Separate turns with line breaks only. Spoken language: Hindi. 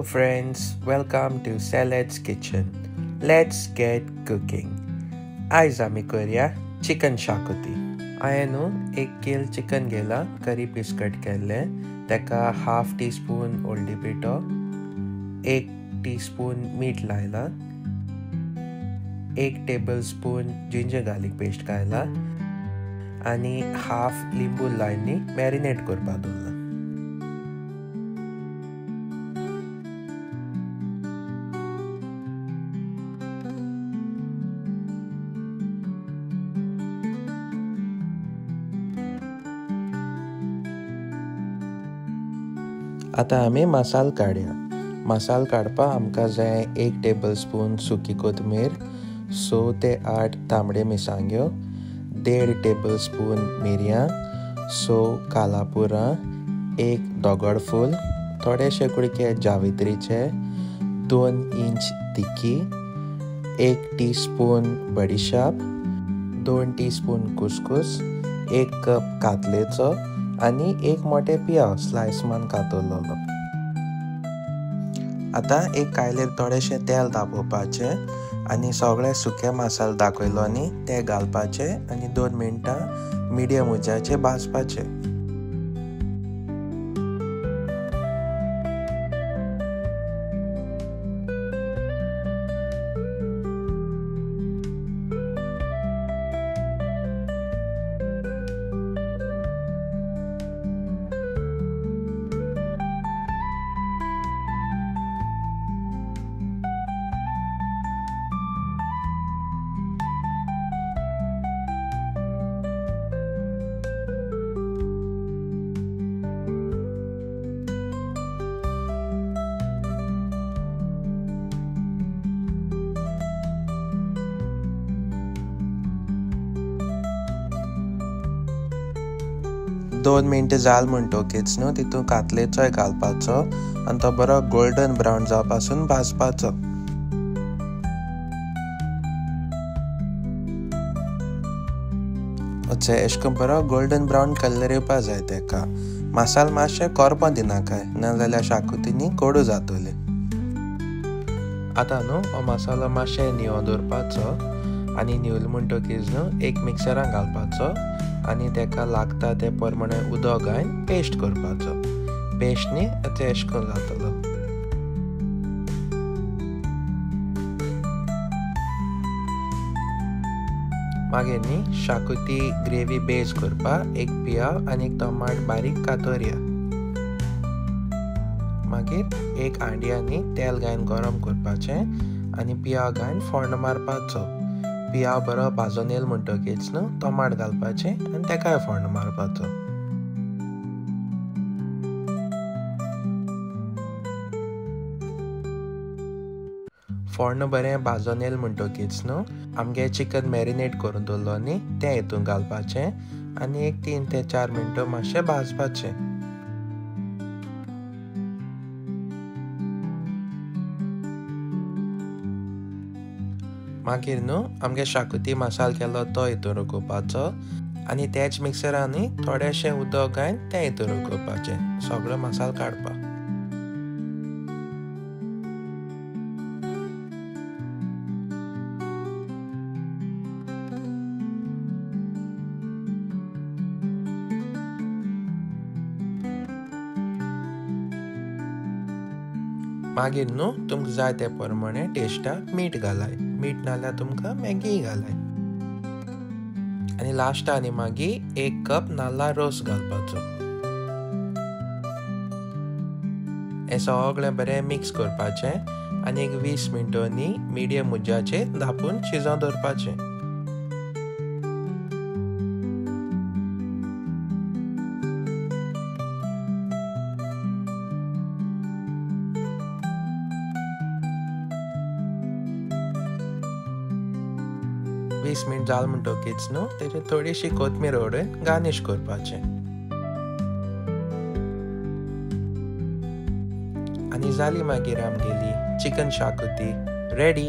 Hello friends, welcome to Salad's Kitchen. Let's get cooking. आयज आमी करूया चिकन शाकोती. हांवें एक कील चिकन घेला, करी पीस कट केल्ले, तेका हाफ टीस्पून हळदी पिठो, 1 टीस्पून मीठ लायला, 1 टेबलस्पून जिंजर गार्लिक पेस्ट घायला आनी हाफ लिंबू लायनी मॅरिनेट करपाक दवरला. आतां आमी मसालो काडया. मसालो काडपाक आमकां जाय 1 टेबलस्पून सुकी कोथमीर, 6 ते 8 तांबडे मिरसांग्यो, 1.5 टेबलस्पून मिरयां, 6 कालापुरां, 1 दोगड फूल, थोडेशे कुडके जावित्रीचे, 2 इंच तिकी, 1 टीस्पून बडीशाप, 2 टीस्पून कुसकुस, 1 कप कातलेचो आनी 1 मोठे पियाव स्लायस मान कातरलेलो. आतां एक कायलेर थोडेशें तेल तापोवपाचे आनी सगळे सुके मसाले दाखयलो न्ही ते घालपाचे आनी 2 मिनटां मिडियम उज्याचेर भाजपाचे. दोन मिनटां जाल म्हणटकीच न्हू तितून कातलेचोय घालपाचो आनी तो बरो गोल्डन ब्रावन जावं पासून भाजपाचो. अशें करून बरो गोल्डन ब्रावन कलर येवपा जाय तेका. मसालो मातशें करपो दिनाकाय नाजाल्यार शाकोतींनी कोडू जातले. आतां न्हू हो मसालो मातशें निवो दवरपाचो आनी निवलो म्हणटकीच न्हू एक मिक्सरान घालपाचो आनी तेका लागता ते प्रमाणे उदक घालून पेस्ट करपाचो. पेस्ट न्ही अशें करून जातलो. मागीर न्ही शाकोती ग्रेवी बेस करपाक 1 पियाव आनी 1 टमाट बारीक कातरया. मागीर 1 हांडयांनी तेल घालून गरम करपाचें आनी पियाव घालून फोण्ण मारपाचो. पियाव बरो भाजून येयलो म्हणटकीच न्हू टमाट घालपाचें आनी तेकाय फोण्ण मारपाचो. फोण्ण बरें भाजून येयलो म्हणटकीच न्हू आमगे चिकन मॅरिनेट करून दवरलो न्ही तें हितून घालपाचें आनी 1 3 ते 4 मिनटां मातशें भाजपाचें. मागीर न्हू आमगे शाकोती मसालो केलो तो हितून उखोवपाचो आनी तेच मिक्सरांनी थोडेशें उदक घालून तें हितून उखोवपाचें सगळो मसालो काडपाक. मागीर न्हू तुमकां जाय ते प्रमाणे टेस्टाक मीठ घालाय. मीठ नाल्यार तुमकां मॅगी घालाय. आनी लास्टानी मागीर 1 कप नाल्ला रोस घालपाचो. हें सगळें बरें मिक्स करपाचें आनी 20 मिनटांनी मिडियम उज्याचेर धापून शिजोवन दवरपाचें. वीस मिनट जाल म्हणटकीच न्हू तेजेर थोडीशी कोथमीर उडोवन गार्निश करपाचें. आनी जाली मागीर आमगेली चिकन शाकोती रेडी.